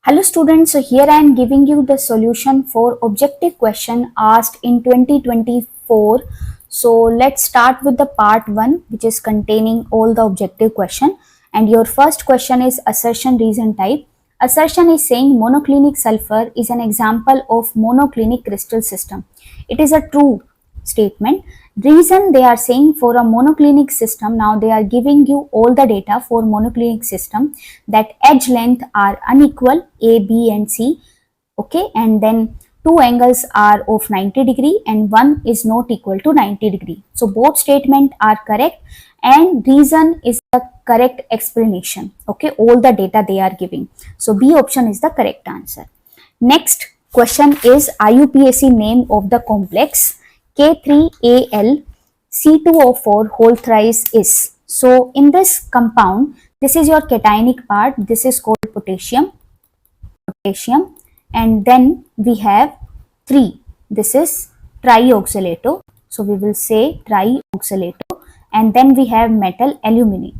Hello students, so here I am giving you the solution for objective question asked in 2024. So let's start with the part 1 which is containing all the objective question, and your first question is assertion reason type. Assertion is saying monoclinic sulfur is an example of monoclinic crystal system. It is a true statement. Reason they are saying for a monoclinic system, now they are giving you all the data for monoclinic system that edge length are unequal A, B and C, okay, and then two angles are of 90 degree and one is not equal to 90 degree. So both statement are correct and reason is the correct explanation, okay, all the data they are giving. So B option is the correct answer. Next question is IUPAC name of the complex K3Al C2O4 whole thrice is. So in this compound, this is your cationic part, this is called potassium, and then we have 3, this is trioxalato, so we will say trioxalato, and then we have metal aluminium,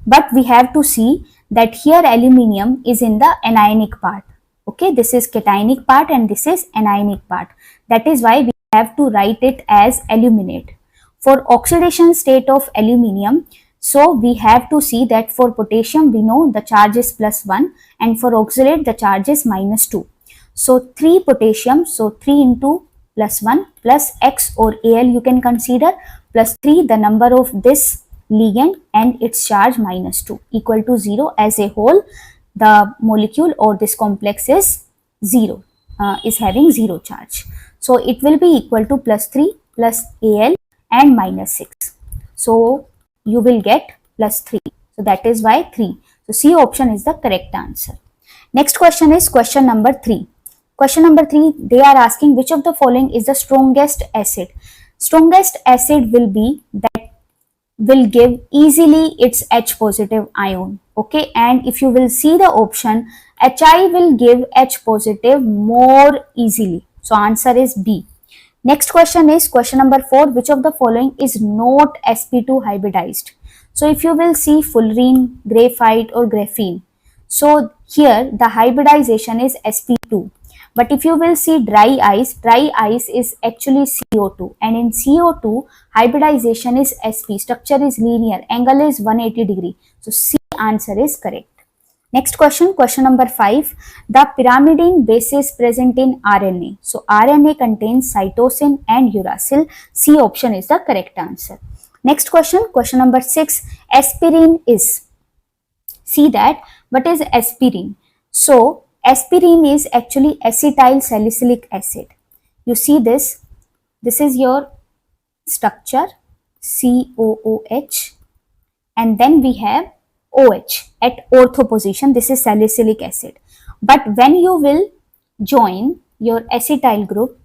but we have to see that here aluminium is in the anionic part, okay, this is cationic part and this is anionic part, that is why we have to write it as aluminate. For oxidation state of aluminium, so we have to see that for potassium we know the charge is +1 and for oxalate the charge is -2. So 3 potassium, so 3 into +1 plus X or Al you can consider plus 3 the number of this ligand and its charge -2 equal to 0. As a whole the molecule or this complex is 0, is having 0 charge. So it will be equal to +3 plus Al and -6. So you will get +3. So that is why 3. So C option is the correct answer. Next question is question number 3. Question number 3, they are asking which of the following is the strongest acid. Strongest acid will be that will give easily its H positive ion, okay, and if you will see the option, Hi will give H positive more easily. So answer is B. Next question is question number 4, which of the following is not sp2 hybridized. So if you will see fullerene, graphite or graphene, so here the hybridization is sp2, but if you will see dry ice is actually CO2, and in CO2 hybridization is sp, structure is linear, angle is 180 degree. So C answer is correct. Next question, question number 5. The pyrimidine bases present in RNA. So RNA contains cytosine and uracil. C option is the correct answer. Next question, question number 6. Aspirin is. See that what is aspirin? So aspirin is actually acetyl salicylic acid. You see this. This is your structure COOH, and then we have OH at ortho position. This is salicylic acid. But when you will join your acetyl group,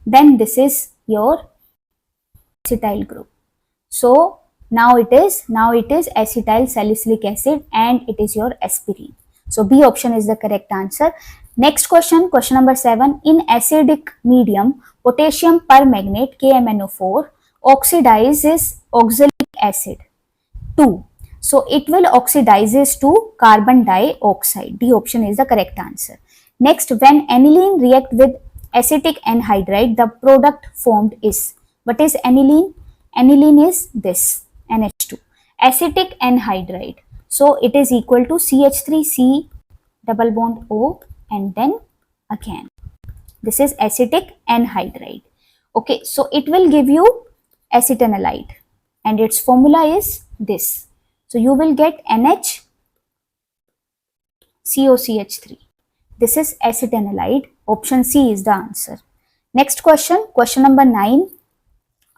then this is your acetyl group. So now it is acetyl salicylic acid and it is your aspirin. So B option is the correct answer. Next question, question number 7. In acidic medium, potassium permanganate KMnO4 oxidizes oxalic acid 2. So it will oxidizes to carbon dioxide. D option is the correct answer. Next, when aniline react with acetic anhydride, the product formed is. What is aniline? Aniline is this, NH2. Acetic anhydride. So it is equal to CH3C double bond O and then again. This is acetic anhydride. Okay, so it will give you acetanilide and its formula is this. So you will get NHCOCH3. This is acetanilide. Option C is the answer. Next question, question number 9.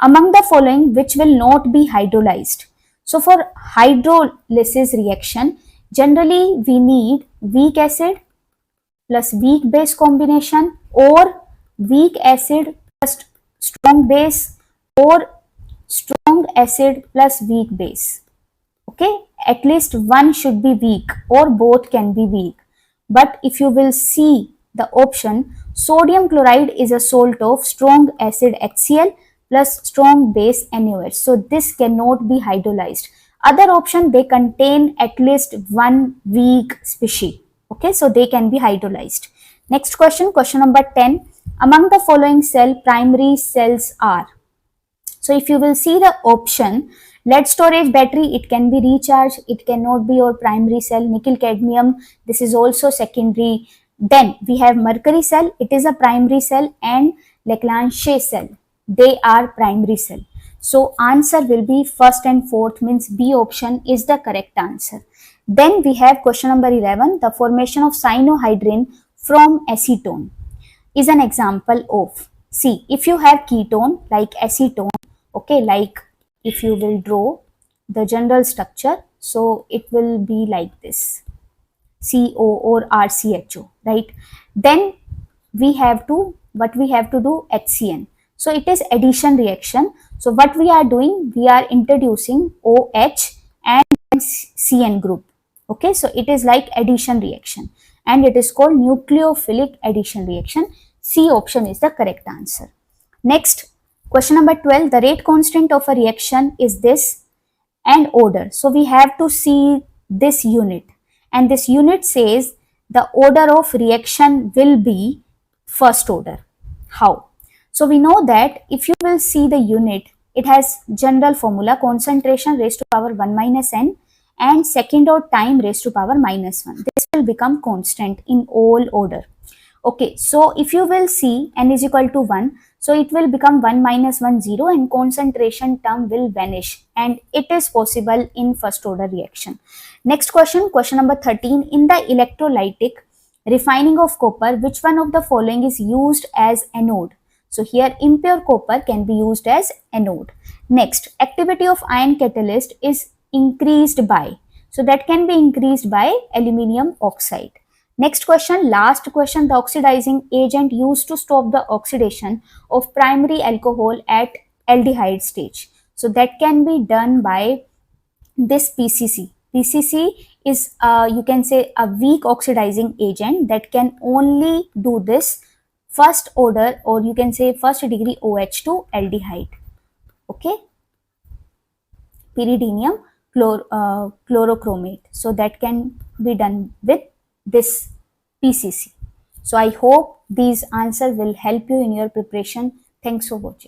Among the following, which will not be hydrolyzed? So for hydrolysis reaction, generally we need weak acid plus weak base combination, or weak acid plus strong base, or strong acid plus weak base. Okay, at least one should be weak or both can be weak. But if you will see the option, sodium chloride is a salt of strong acid HCl, plus strong base NaOH. So this cannot be hydrolyzed. Other option, they contain at least one weak species. Okay, so they can be hydrolyzed. Next question, question number 10. Among the following cell, primary cells are. So if you will see the option, lead storage battery, it can be recharged, it cannot be your primary cell. Nickel cadmium, this is also secondary. Then we have mercury cell, it is a primary cell, and Leclanché cell, they are primary cell. So answer will be first and fourth, means B option is the correct answer. Then we have question number 11, the formation of cyanohydrin from acetone is an example of. See, if you have ketone like acetone, okay, like if you will draw the general structure, so it will be like this, CO or RCHO, right? Then we have to, what we have to do, HCN. So it is addition reaction. So what we are doing, we are introducing OH and CN group. Okay, so it is like addition reaction and it is called nucleophilic addition reaction. C option is the correct answer. Next, question number 12, the rate constant of a reaction is this and order. So we have to see this unit, and this unit says the order of reaction will be first order. How? So we know that if you will see the unit, it has general formula, concentration raised to power 1 minus n and second order time raised to power minus 1. This will become constant in all order. Okay, so if you will see n is equal to 1, so it will become 1 minus 1 0 and concentration term will vanish, and it is possible in first order reaction. Next question, question number 13. In the electrolytic refining of copper, which one of the following is used as anode? So here impure copper can be used as anode. Next, activity of ion catalyst is increased by. So that can be increased by aluminium oxide. Next question, last question, the oxidizing agent used to stop the oxidation of primary alcohol at aldehyde stage. So that can be done by this PCC. PCC is you can say a weak oxidizing agent that can only do this first order, or you can say first degree OH2 aldehyde. Okay, pyridinium chlorochromate. So that can be done with this PCC. So I hope these answers will help you in your preparation. Thanks for watching.